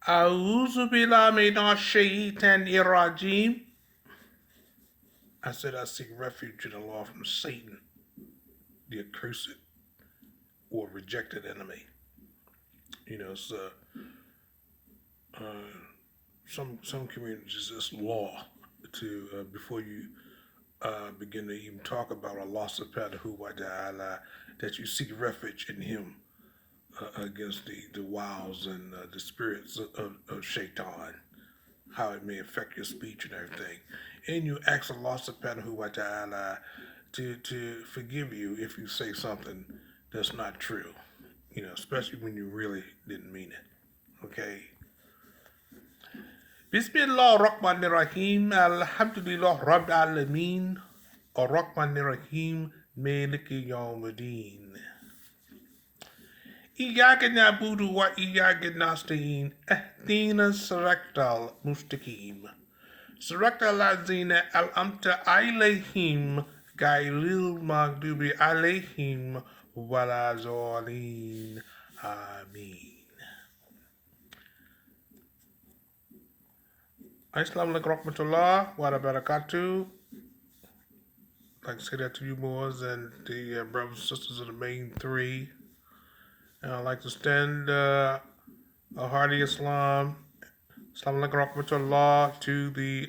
A'udhu billahi minash shaitanir rajim. I said I seek refuge in the law from Satan, the accursed or rejected enemy. You know, it's some communities it's law to before you begin to even talk about Allah subhanahu wa ta'ala that you seek refuge in him against the wiles and the spirits of shaitan, how it may affect your speech and everything. And you ask Allah subhanahu wa ta'ala to forgive you if you say something that's not true, you know, especially when you really didn't mean it. Okay? Bismillah ar-Rahman ar-Rahim, Alhamdulillah Rabbil Alameen, ar-Rahman ar-Rahim, Maliki Yawmiddin. Iyyaka na'budu wa iyyaka nasta'in, Ihdina as-siratal mustaqim. Siratal ladzina an'amta alayhim, ghayril maghdubi alayhim waladdallin. Ameen. Assalamu alaikum warahmatullah wa barakatuh. I'd like to say that to you boys and the brothers and sisters of the main three. And I'd like to extend a hearty Islam. Assalamu alaikum warahmatullah to the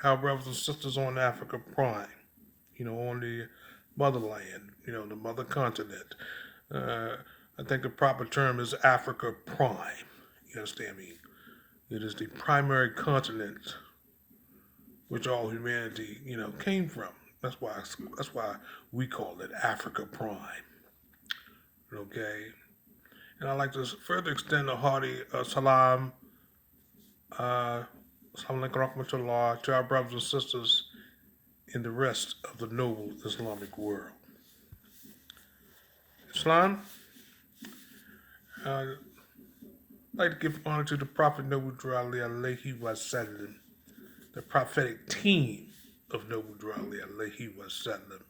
our brothers and sisters on Africa Prime. You know, on the motherland, you know, the mother continent. I think the proper term is Africa Prime. You understand me? It is the primary continent which all humanity, you know, came from. That's why we call it Africa Prime. Okay? And I'd like to further extend a hearty salam, assalamu alaikum rahmatullah, to our brothers and sisters in the rest of the noble Islamic world. Islam, I'd like to give honor to the Prophet Noble Alayhi Wasallam, the prophetic team of Noble Alayhi Wasallam.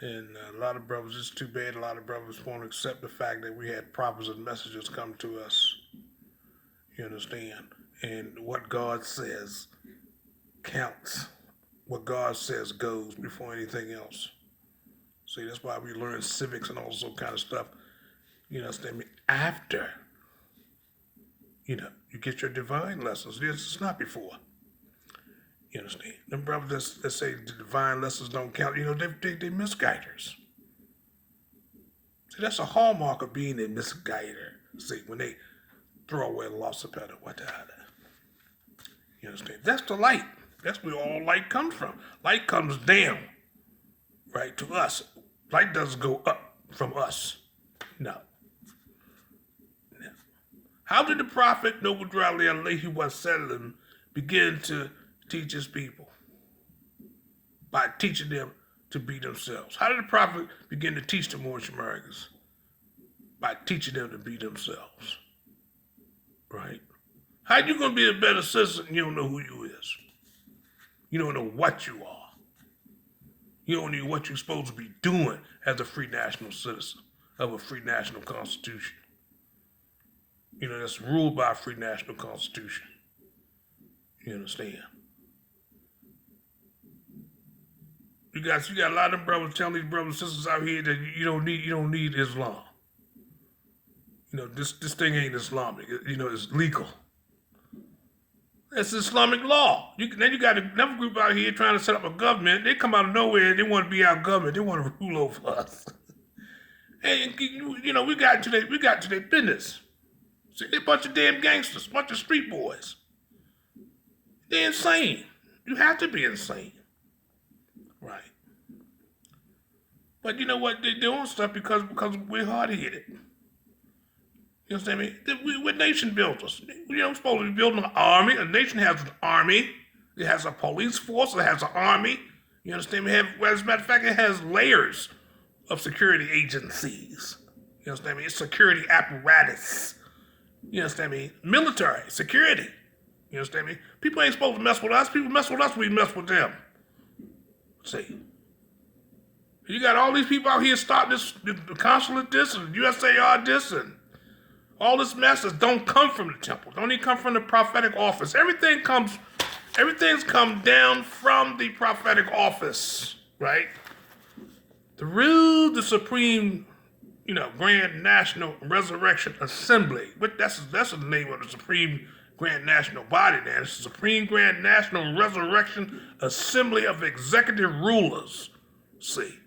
And a lot of brothers, it's too bad, a lot of brothers won't accept the fact that we had prophets and messengers come to us. You understand? And what God says counts. What God says goes before anything else. See, that's why we learn civics and all sorts of kind of stuff. You understand me? After, you know, you get your divine lessons. It's not before. You understand? Them brothers that say the divine lessons don't count, you know, they misguiders. See, that's a hallmark of being a misguider. See, when they throw away the loss of better, what the hell? You understand? That's the light. That's where all light comes from. Light comes down, right, to us. Light doesn't go up from us. No. How did the Prophet Noble Alayhi Wasallam begin to teach his people? By teaching them to be themselves. How did the Prophet begin to teach the Moorish Americans? By teaching them to be themselves. Right? How you going to be a better citizen and you don't know who you is? You don't know what you are. You don't know what you're supposed to be doing as a free national citizen of a free national constitution. You know, that's ruled by a free national constitution. You understand? You got a lot of brothers telling these brothers and sisters out here that you don't need Islam. You know, this thing ain't Islamic. You know, it's legal. It's Islamic law. Then you got another group out here trying to set up a government. They come out of nowhere and they want to be our government. They want to rule over us. And you know, we got to their business. See, they're a bunch of damn gangsters, a bunch of street boys. They're insane. You have to be insane. Right. But you know what? They're doing stuff because we're hard-headed. You understand me? What nation built us? You know, we're supposed to be building an army. A nation has an army. It has a police force. It has an army. You understand me? As a matter of fact, it has layers of security agencies. You understand me? It's security apparatus. You understand me? Military, security. You understand me? People ain't supposed to mess with us. People mess with us, we mess with them. See? You got all these people out here starting the consulate this and USAR this and All this message don't come from the temple. Don't even come from the prophetic office. Everything's come down from the prophetic office, right? Through the Supreme, Grand National Resurrection Assembly. But that's the name of the Supreme Grand National Body there. It's the Supreme Grand National Resurrection Assembly of Executive Rulers. See,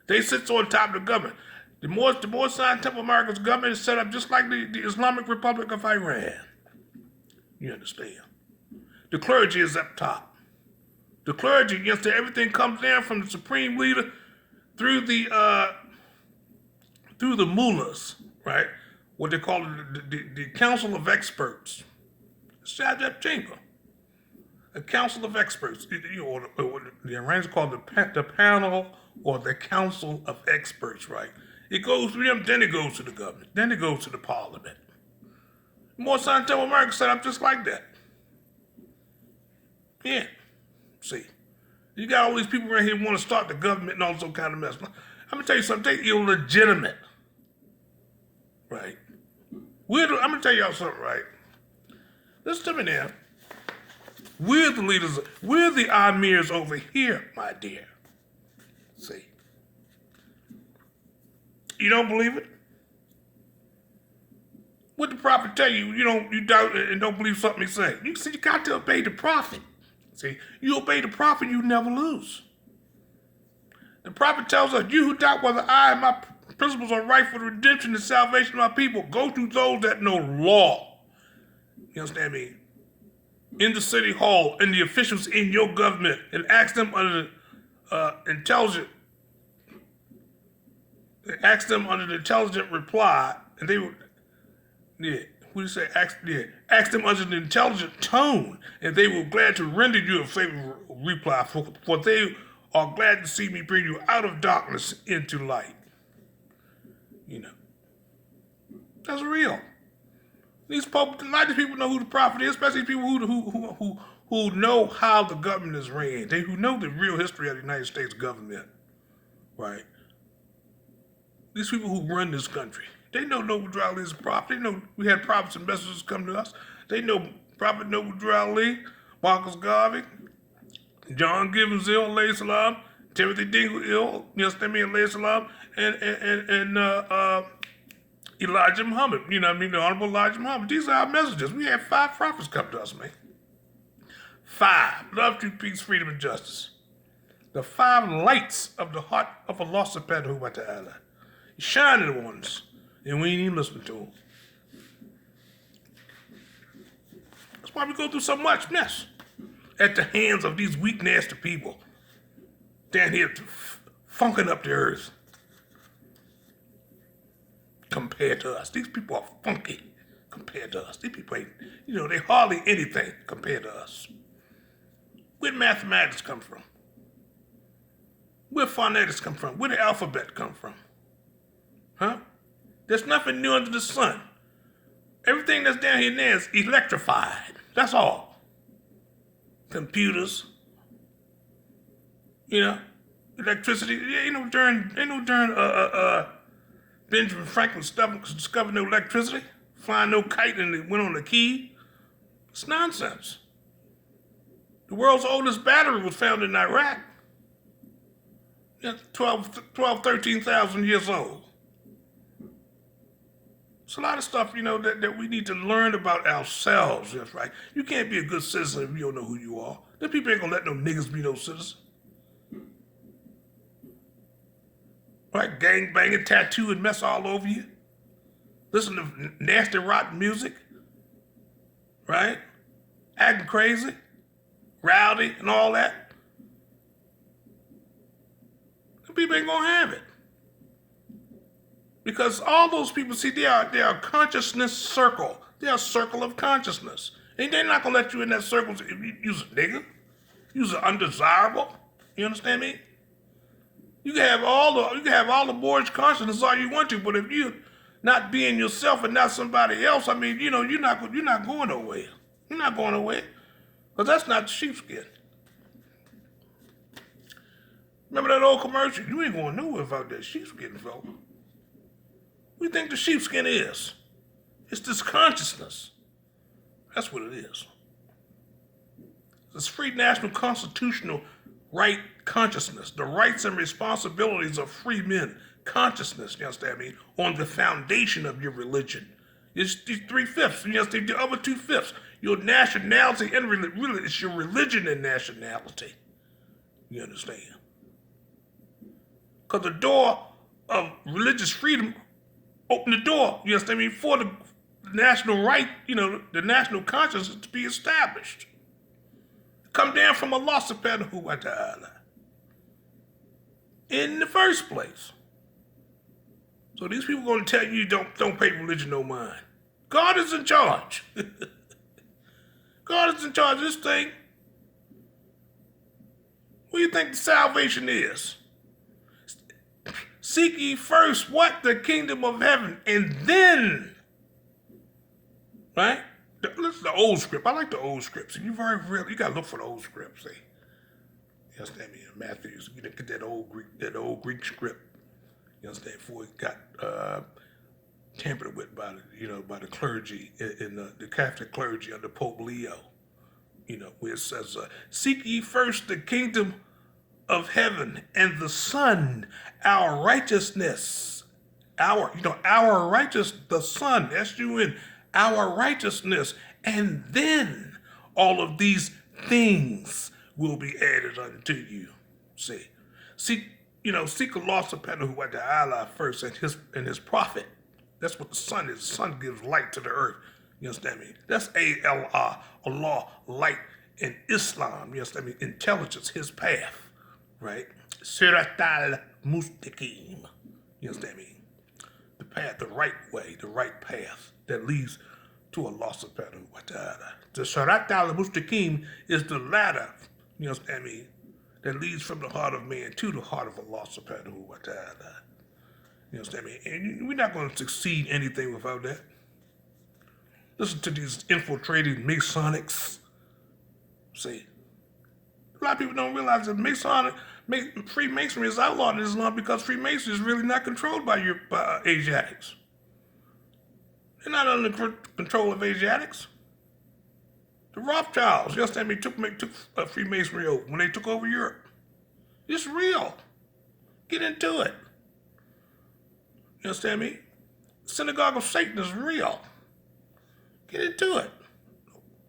they sit on top of the government. The Moorish Temple America's government is set up just like the Islamic Republic of Iran. You understand? The clergy is up top. The clergy, everything comes down from the supreme leader through the mullahs, right? What they call the Council of Experts. Shadab Chamber. A Council of Experts. The Iranians call it the panel or the Council of Experts, right? It goes through them, then it goes to the government, then it goes to the parliament. Moorish Temple America set up just like that. Yeah. See, you got all these people right here who want to start the government and all some kind of mess. I'm going to tell you something, they're illegitimate. Right? I'm going to tell y'all something, right? Listen to me now. We're the leaders, we're the amirs over here, my dear. See. You don't believe it? What the prophet tell you, you doubt it and don't believe something he say. You got to obey the prophet. See, you obey the prophet, you never lose. The prophet tells us, you who doubt whether I and my principles are right for the redemption and salvation of my people, go to those that know law. You understand me? In the city hall, in the officials in your government, and ask them under the intelligent reply, and they would, ask them under the intelligent tone, and they will glad to render you a favorable reply, for they are glad to see me bring you out of darkness into light. That's real. A lot of these people know who the prophet is, especially people who know how the government is ran. Who know the real history of the United States government, right? These people who run this country, they know Noble Drew Ali is a prophet. They know we had prophets and messengers come to us. They know Prophet Noble Drew Ali, Marcus Garvey, John Gibbons, alayhi salam, Timothy Dingle-El, alayhi salam, and Elijah Muhammad, the Honorable Elijah Muhammad. These are our messages. We had 5 prophets come to us, man. 5. Love, truth, peace, freedom, and justice. The 5 lights of the heart of Allah subhanahu wa ta'ala. Shining on us, and we ain't even listening to them. That's why we go through so much mess at the hands of these weak, nasty people down here funking up the earth. Compared to us. These people are funky compared to us. These people ain't, they hardly anything compared to us. Where'd mathematics come from? Where phonetics come from? Where the alphabet come from? Huh? There's nothing new under the sun. Everything that's down here now is electrified. That's all. Computers. Electricity. During Benjamin Franklin discovered no electricity, flying no kite, and it went on the key. It's nonsense. The world's oldest battery was found in Iraq. 13,000 years old. It's a lot of stuff, that we need to learn about ourselves. That's right. You can't be a good citizen if you don't know who you are. Them people ain't gonna let no niggas be no citizen. Right? Gang banging, tattoo, and mess all over you. Listen to nasty, rotten music. Right? Acting crazy, rowdy, and all that. The people ain't gonna have it. Because all those people, see, they are a consciousness circle. They're a circle of consciousness. And they're not gonna let you in that circle if you use a nigga. Use an undesirable. You understand me? You can have all the Moorish consciousness all you want to, but if you not being yourself and not somebody else, you're not going nowhere. You're not going nowhere. Because that's not the sheepskin. Remember that old commercial? You ain't going nowhere without that sheepskin, fella. What do you think the sheepskin is? It's this consciousness. That's what it is. This free national constitutional right consciousness, the rights and responsibilities of free men consciousness, you understand me, on the foundation of your religion. It's these 3/5, you understand, the other 2/5, your nationality and really it's your religion and nationality. You understand? Because the door of religious freedom open the door, you understand me, for the national right, the national consciousness to be established. Come down from Allah subhanahu wa ta'ala in the first place. So these people are going to tell you don't pay religion no mind. God is in charge. God is in charge of this thing. What do you think the salvation is? Seek ye first what? The kingdom of heaven. And then, right? Listen to the old script. I like the old scripts. And you got to look for the old scripts. See? You understand me? In Matthew, you get that old Greek script. You understand? Before it got tampered with by the clergy in the Catholic clergy under Pope Leo. Where it says, "Seek ye first the kingdom of heaven and the Son, our righteousness, our righteous, the Son, S-U-N, our righteousness, and then all of these things will be added unto you." See, seek Allah subhanahu wa ta'ala first and his prophet. That's what the sun is. The sun gives light to the earth. You understand me? That's Allah, light in Islam. You understand me? Intelligence, his path, right? Sirat al-Mustaqim. You understand me? The path, the right way, the right path that leads to Allah subhanahu wa ta'ala. The Sirat al-Mustaqim is the ladder, you understand me, that leads from the heart of man to the heart of Allah subhanahu wa ta'ala. You understand me? And we're not going to succeed anything without that. Listen to these infiltrating Masonics. See, a lot of people don't realize that Freemasonry is outlawed in Islam because Freemasonry is really not controlled by Asiatics. They're not under control of Asiatics. The Rothschilds, you understand me, took Freemasonry over when they took over Europe. It's real. Get into it. You understand me? Synagogue of Satan is real. Get into it.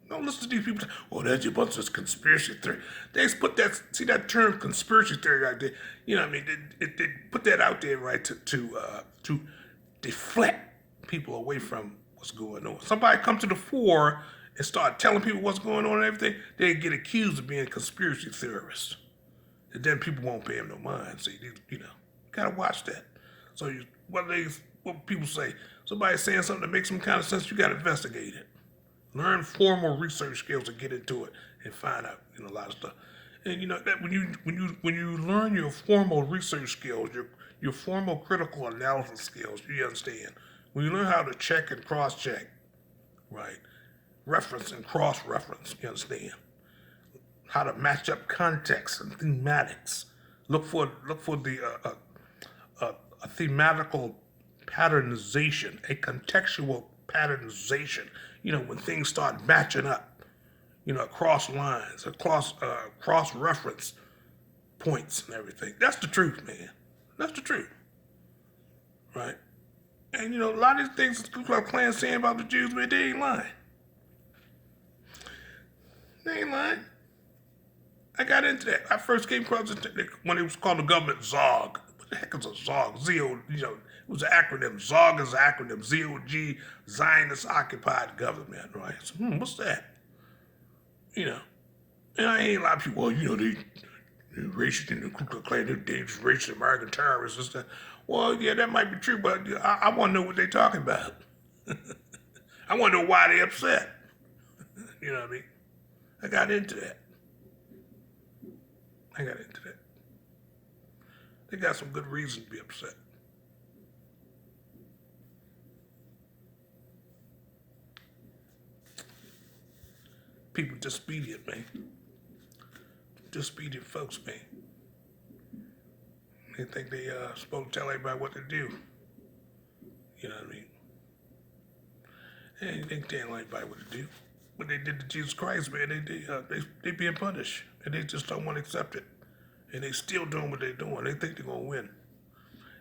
Don't listen to these people. Oh, that's a bunch of conspiracy theory. They put that term conspiracy theory right there. You know what I mean? They put that out there, right, to deflect people away from what's going on. Somebody come to the fore and start telling people what's going on and everything, they get accused of being conspiracy theorists. And then people won't pay them no mind. So, gotta watch that. So what people say, somebody's saying something that makes some kind of sense, you gotta investigate it. Learn formal research skills to get into it and find out, a lot of stuff. And that when you learn your formal research skills, your formal critical analysis skills, you understand. When you learn how to check and cross-check, right? Reference and cross-reference, you understand. How to match up context and thematics. Look for the a thematical patternization, a contextual patternization. When things start matching up, across lines, cross-reference points and everything. That's the truth, man. That's the truth, right? And a lot of these things the Ku Klux Klan saying about the Jews, man, they ain't lying. They ain't lying. I got into that. I first came across it when it was called the government ZOG. What the heck is a ZOG? it was an acronym. ZOG is an acronym. ZOG, Zionist Occupied Government, right? So, what's that? And I ain't a lot of people, they racist in the Ku Klux Klan, they're dangerous racist American terrorists and stuff. Well, yeah, that might be true, but I want to know what they're talking about. I want to know why they're upset. You know what I mean? I got into that. They got some good reason to be upset. People disobedient, man. Disobedient folks, man. They think they supposed to tell everybody what to do. You know what I mean? They ain't telling anybody what to do. What they did to Jesus Christ, man, they being punished, and they just don't want to accept it, and they still doing what they're doing. They think they're gonna win.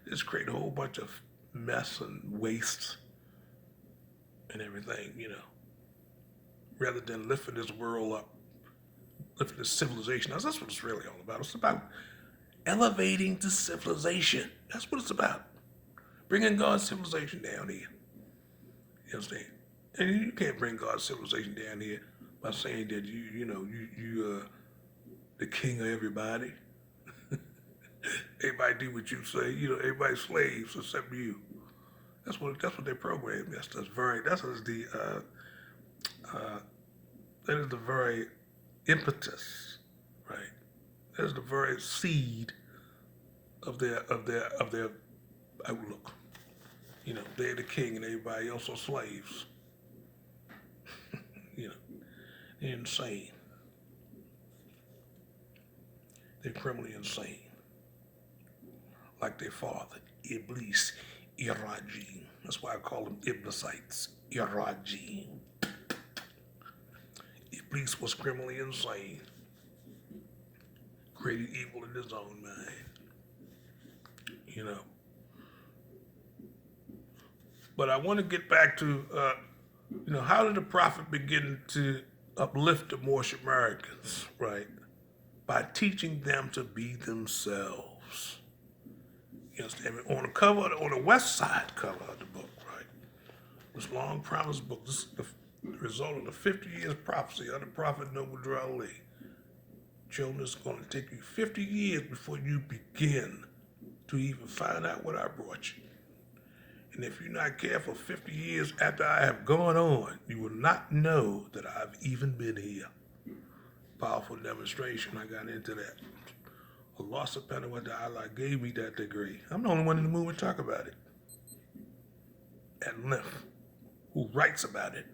Just create a whole bunch of mess and waste and everything, rather than lifting this world up, lifting this civilization. That's what it's really all about. It's about elevating the civilization. That's what it's about. Bringing God's civilization down here. You understand? And you can't bring God's civilization down here by saying that you the king of everybody. Everybody do what you say. Everybody's slaves except you. That's what they program. That is the very impetus, right? That is the very seed of their outlook. They're the king and everybody else are slaves. They're insane. They're criminally insane. Like their father, Iblis, Irajim. That's why I call them Iblisites, Irajim. Iblis was criminally insane. Created evil in his own mind. But I want to get back to, how did the prophet begin to uplift the Moorish Americans, right? By teaching them to be themselves. You understand me? On the west side cover of the book, right? This long promised book, this is the result of the 50 years prophecy of the prophet Noble Ali. Children, it's going to take you 50 years before you begin to even find out what I brought you. And if you're not careful, 50 years after I have gone on, you will not know that I've even been here. Powerful demonstration. I got into that. Allah subhanahu wa ta'ala gave me that degree. I'm the only one in the movement talk about it. At length. Who writes about it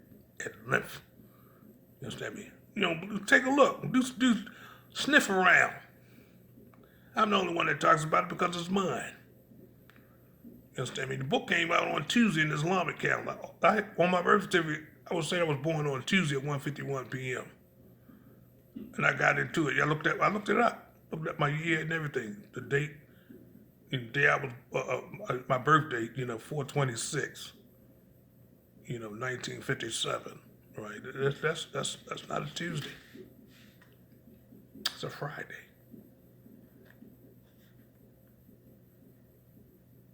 at length. You understand me? Take a look. Do sniff around. I'm the only one that talks about it because it's mine. You understand me? The book came out on Tuesday in the Islamic calendar. On my birth certificate, I was saying I was born on Tuesday at 1:51 p.m. And I got into it. I looked it up. Looked at my year and everything. The date, the day I was, my birth date, 4/26, 1957, right? That's not a Tuesday. It's a Friday.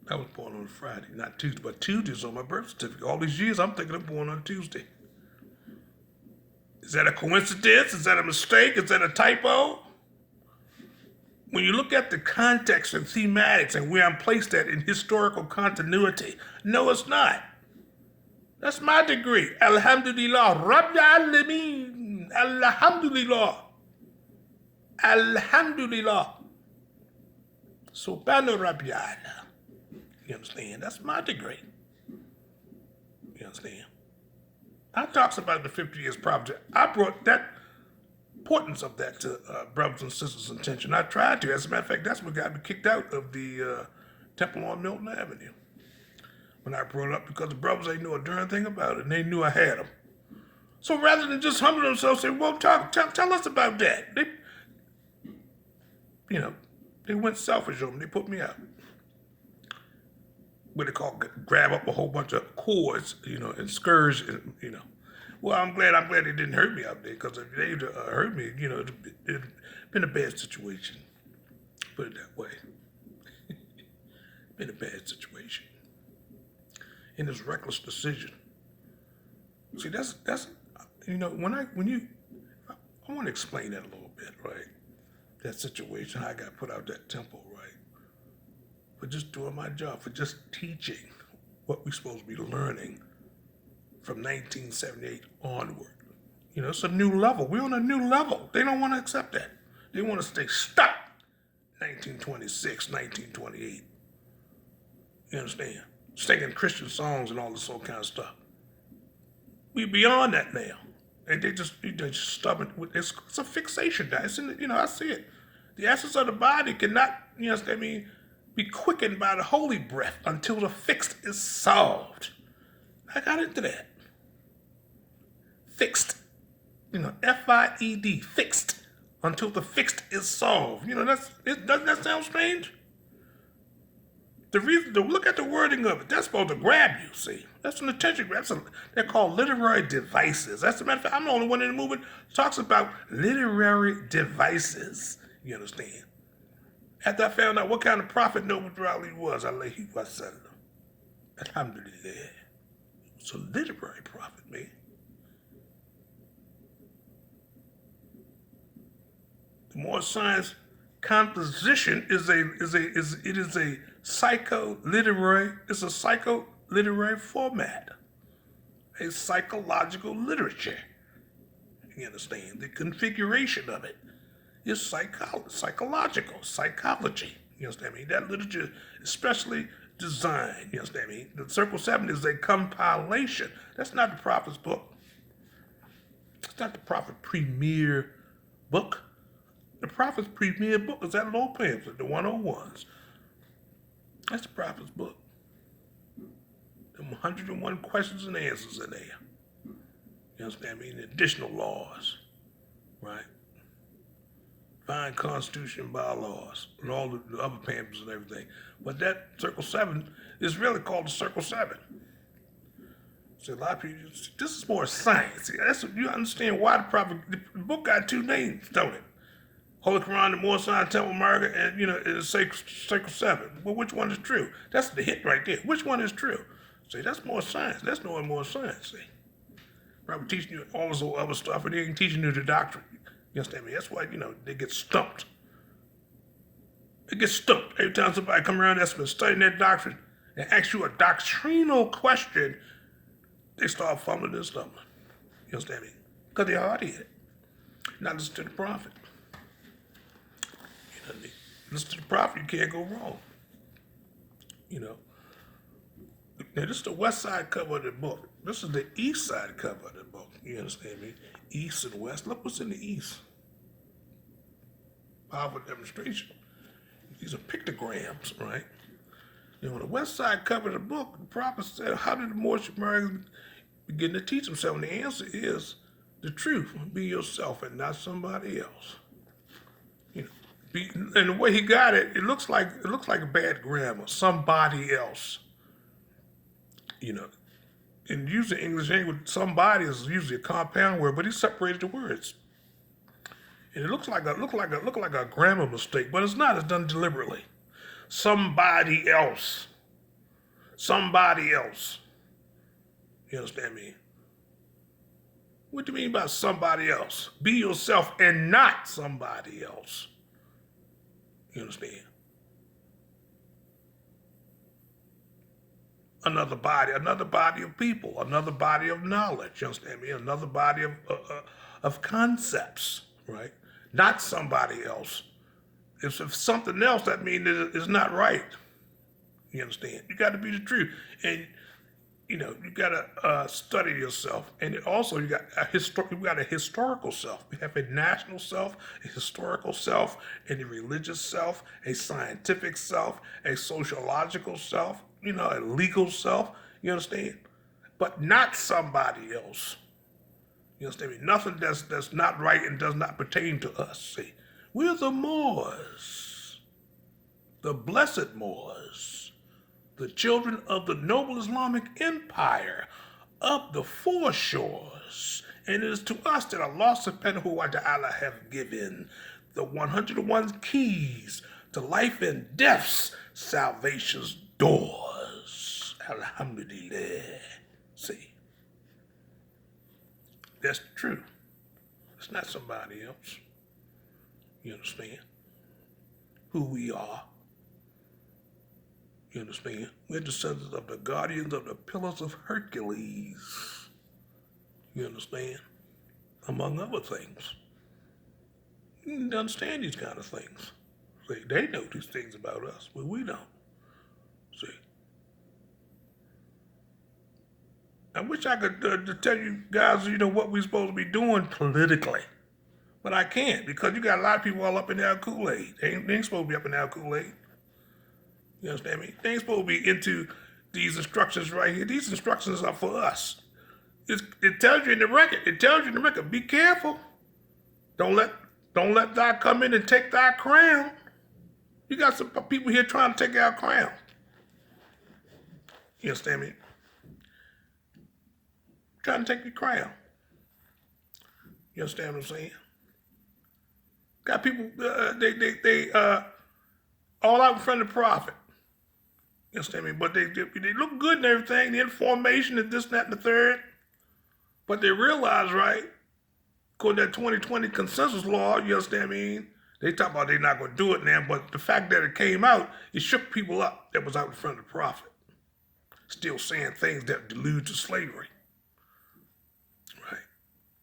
I was born on a Friday, not Tuesday, but Tuesday's on my birth certificate. All these years, I'm thinking I'm born on Tuesday. Is that a coincidence? Is that a mistake? Is that a typo? When you look at the context and thematics and where I'm placed at in historical continuity, no, it's not. That's my degree. Alhamdulillah. Rabbil Alameen. Alhamdulillah. Alhamdulillah. Subhana Rabbil Ala. You understand? That's my degree. You understand? I talks about the 50 years prophecy. I brought that importance of that to brothers and sisters' attention. I tried to. As a matter of fact, that's what got me kicked out of the temple on Milton Avenue. When I brought it up, because the brothers ain't know a darn thing about it, and they knew I had them. So rather than just humble themselves, say, well, tell us about that. They went selfish on me. They put me out. What they call grab up a whole bunch of cords, and scourge, Well, I'm glad they didn't hurt me out there, because if they hurt me, it'd been a bad situation. Put it that way. Been a bad situation. In this reckless decision. See, that's I want to explain that a little bit, right? That situation, how I got put out that temple, right? For just doing my job, for just teaching what we're supposed to be learning from 1978 onward. It's a new level. We're on a new level. They don't want to accept that. They want to stay stuck 1926, 1928. You understand? Singing Christian songs and all this old kind of stuff. We're beyond that now. And they're just stubborn. It's a fixation. It's I see it. The essence of the body cannot, be quickened by the holy breath until the fix is solved. I got into that. fixed. F-I-E-D, fixed, until the fixed is solved. Doesn't that sound strange? The reason to look at the wording of it, that's supposed to grab you, see. That's an attention grab. They're called literary devices. That's the matter of fact, I'm the only one in the movement that talks about literary devices. You understand? After I found out what kind of prophet Noble Drowley was, alayhi wa sallam. Alhamdulillah. It's a literary prophet, man. The more science composition is a psycho-literary format, a psychological literature. You understand? The configuration of it is psychological, psychology. You understand me? That literature is specially designed. You understand me? The Circle 7 is a compilation. That's not the prophet's book. It's not the prophet's premier book. The prophet's premier book is that little pamphlet, the 101s. That's the prophet's book. The 101 questions and answers in there. You understand me? And additional laws, right? Fine constitution, bylaws, and all the other pamphlets and everything. But that Circle 7 is really called the Circle 7. So a lot of people, this is more science. That's what you understand why the book got two names, don't it? Holy Quran, the Moorish Temple, America, and it's Circle 7. Well, which one is true? That's the hit right there. Which one is true? See, that's more science. That's knowing more science. See, probably teaching you all this other stuff, and they ain't teaching you the doctrine. You understand me? That's why they get stumped. They get stumped every time somebody come around that's been studying their doctrine and asks you a doctrinal question. They start fumbling and stumbling. You understand me? Because they're hard-headed. Not listen to the prophet. You know what I mean? Listen to the prophet, you can't go wrong. Now, this is the west side cover of the book. This is the east side cover of the book. You understand me? East and west. Look what's in the east. Powerful demonstration. These are pictograms, right? On the west side cover of the book, the prophet said, how did the Moorish Americans begin to teach themselves? And the answer is the truth. Be yourself and not somebody else. And the way he got it, it looks like a bad grammar. Somebody else. And using English language, somebody is usually a compound word, but he separated the words. And it looks like a grammar mistake, but it's not. It's done deliberately. Somebody else. Somebody else. You understand me? What do you mean by somebody else? Be yourself and not somebody else. You understand? Another body of people, another body of knowledge. You understand me? Another body of concepts, right? Not somebody else. If something else, that means it's not right. You understand? You got to be the truth, and you got to study yourself, and also you got a historical self. We have a national self, a historical self, and a religious self, a scientific self, a sociological self, a legal self. You understand? But not somebody else. You understand me? Nothing that's not right and does not pertain to us. See, we're the Moors, the blessed Moors, the children of the noble Islamic empire of the foreshores. And it is to us that Allah subhanahu wa ta'ala have given the 101 keys to life and death's salvation's doors. Alhamdulillah. See, that's the truth. It's not somebody else. You understand? Who we are. You understand? We're descendants of the guardians of the pillars of Hercules. You understand? Among other things. You need to understand these kind of things. See, they know these things about us, but we don't. See? I wish I could tell you guys, what we're supposed to be doing politically. But I can't, because you got a lot of people all up in our Kool-Aid. They ain't supposed to be up in our Kool-Aid. You understand me? They ain't supposed to be into these instructions right here. These instructions are for us. It tells you in the record. It tells you in the record. Be careful. Don't let thy come in and take thy crown. You got some people here trying to take our crown. You understand me? Trying to take your crown. You understand what I'm saying? Got people, they all out in front of the prophet. You understand me? But they look good and everything, the information and this, that, and the third. But they realize, right, according to that 2020 consensus law, you understand me? They talk about they're not going to do it now, but the fact that it came out, it shook people up that was out in front of the prophet. Still saying things that delude to slavery. Right.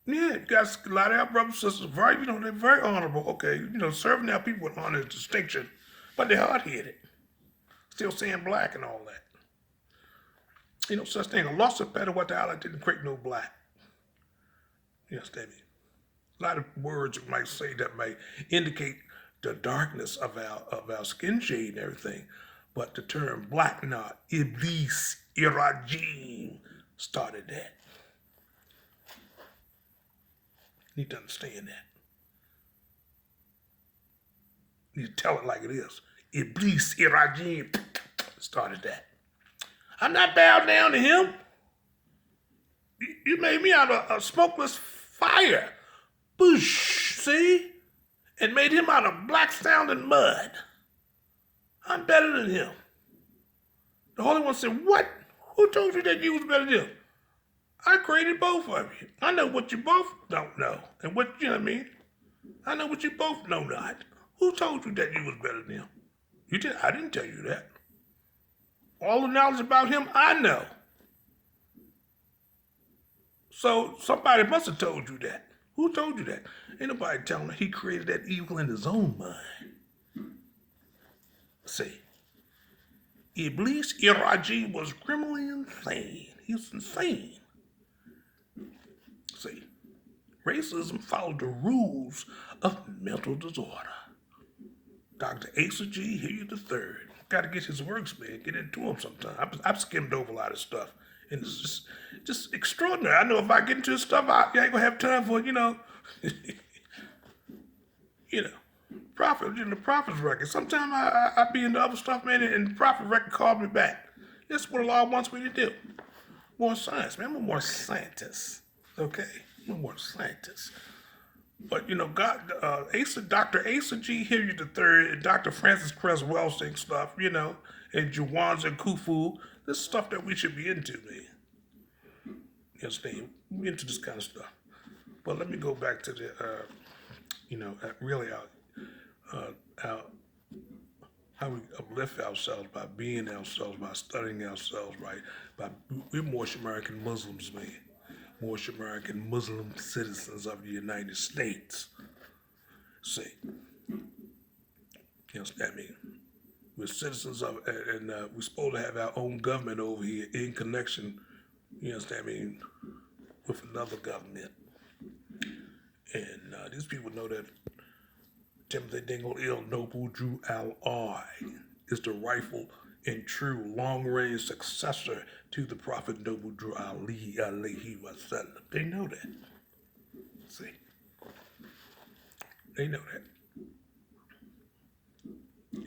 Yeah, you got a lot of our brothers and sisters, very, they're very honorable, okay, serving our people with honor and distinction, but they're hard-headed. Still saying black and all that. Such thing. Allah subhanahu wa ta'ala didn't create no black. You understand me? A lot of words you might say that might indicate the darkness of our skin shade and everything. But the term black, not Iblis, Irajim, started that. You need to understand that. You need to tell it like it is. Iblis, Irajim, started that. I'm not bowed down to him. You made me out of a smokeless fire. Boosh, see? And made him out of black sounding mud. I'm better than him. The Holy One said, what? Who told you that you was better than him? I created both of you. I know what you both don't know. And what, you know what I mean? I know what you both know not. Who told you that you was better than him? I didn't tell you that. All the knowledge about him, I know. So somebody must have told you that. Who told you that? Ain't nobody telling him he created that evil in his own mind. See, Iblis Iraji was criminally insane. He was insane. See, racism followed the rules of mental disorder. Dr. Asa G. Hilliard III. Got to get his works, man. Get into them sometime. I've skimmed over a lot of stuff. And it's just extraordinary. I know if I get into this stuff, I ain't going to have time for, the prophet's record. Sometimes I be into other stuff, man, and the prophet record called me back. That's what Allah wants me to do. More science, man. I'm a more scientist. Okay? I'm a more scientist. But, Dr. Asa G. Hilliard III and Dr. Francis Cress Welsing stuff, and Juwanza and Khufu, this is stuff that we should be into, man. You understand? We're into this kind of stuff. But let me go back to the, how we uplift ourselves by being ourselves, by studying ourselves, right? We're Moorish American Muslims, man. Moorish American Muslim citizens of the United States. See, you understand me? We're citizens of, and we're supposed to have our own government over here in connection, you understand me, with another government. And these people know that Timothy Dingle-El-Noble Drew Al-I is the rightful and true long-range successor to the Prophet Noble Drew Ali alayhi wasallam. They know that. See? They know that.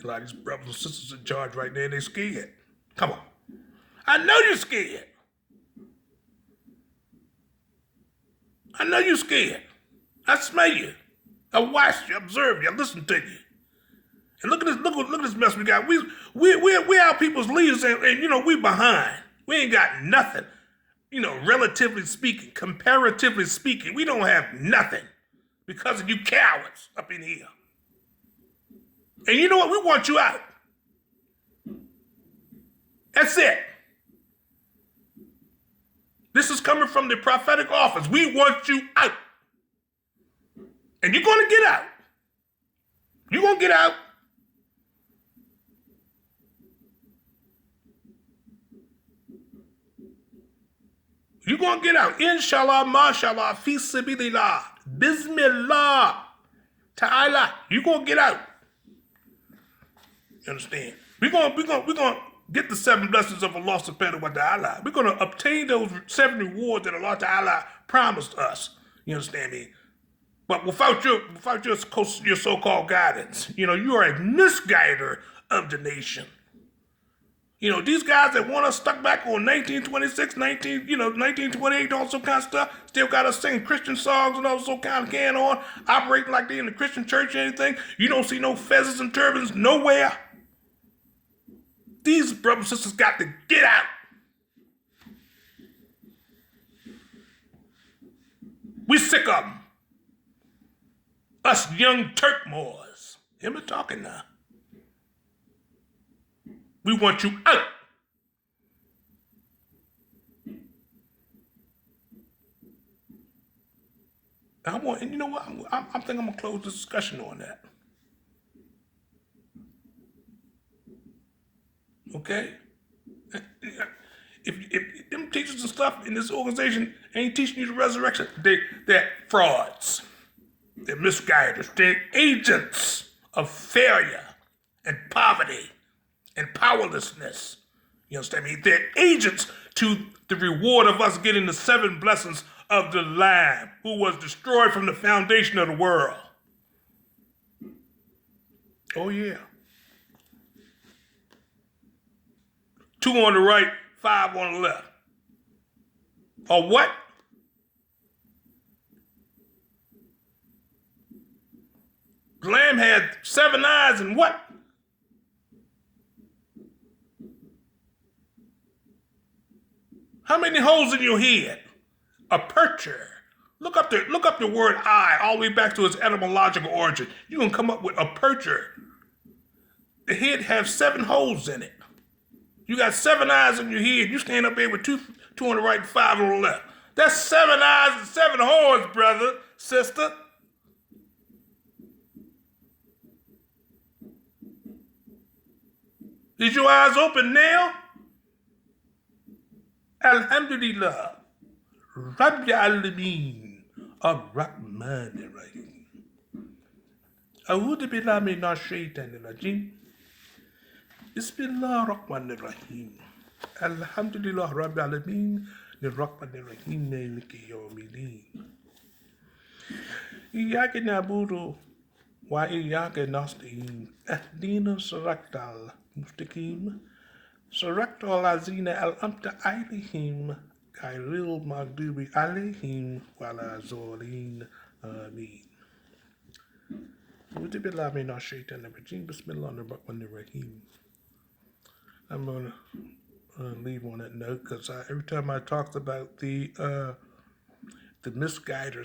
A lot of these brothers and sisters in charge right there, they scared. Come on. I know you're scared. I know you're scared. I smell you. I watched you, observed you, I listened to you. And look at this mess we got. We our people's leaders, and we behind. We ain't got nothing. Relatively speaking, comparatively speaking, we don't have nothing because of you cowards up in here. And you know what? We want you out. That's it. This is coming from the prophetic office. We want you out. And you're going to get out. You're going to get out. You're going to get out. Inshallah, mashallah, fi sabilillah, bismillah, ta'ala. You're going to get out. You understand? We're going get the 7 blessings of Allah subhanahu wa ta'ala. We're going to obtain those 7 rewards that Allah ta'ala promised us. You understand me? But without your so-called guidance, you are a misguider of the nation. These guys that want us stuck back on 1926, 1928, all some kind of stuff, still got us singing Christian songs and all some kind of can on, operating like they in the Christian church or anything. You don't see no feathers and turbans nowhere. These brothers and sisters got to get out. We sick of them. Us young Turk Moors. Him talking now. We want you out. And you know what? I think I'm gonna close the discussion on that. Okay? If them teachers and stuff in this organization ain't teaching you the resurrection, they're frauds. They're misguiders. They're agents of failure and poverty and powerlessness. You understand me? They're agents to the reward of us getting the 7 blessings of the Lamb who was destroyed from the foundation of the world. Oh, yeah. 2 on the right, 5 on the left. Or what? The Lamb had 7 eyes and what? How many holes in your head? A percher. Look up the word eye all the way back to its etymological origin. You can come up with a percher. The head has 7 holes in it. You got 7 eyes in your head. You stand up there with 2 on the right and 5 on the left. That's 7 eyes and 7 horns, brother, sister. Is your eyes open now? Alhamdulillah. Rabbi Alameen. Ar-Rahman Ar-Rahim. A'udhu billahi minash shaitanir rajim. Bismillah ar-Rahman ar-Rahim. Alhamdulillah Rabbi Alameen. Ar-Rahman Ar-Rahim. Maliki yawmiddin. Iyyaka na'budu wa iyyaka nasta'in. Ihdina siratal mustaqim. Siratal ladzina an'amta alaihim ghayril maghdubi alaihim wala dhalin. Ameen. A'udhu billahi minash shaitanir rajim. Bismillah ar-Rahman ar-Rahim. I'm gonna leave on that note because every time I talked about the misguiders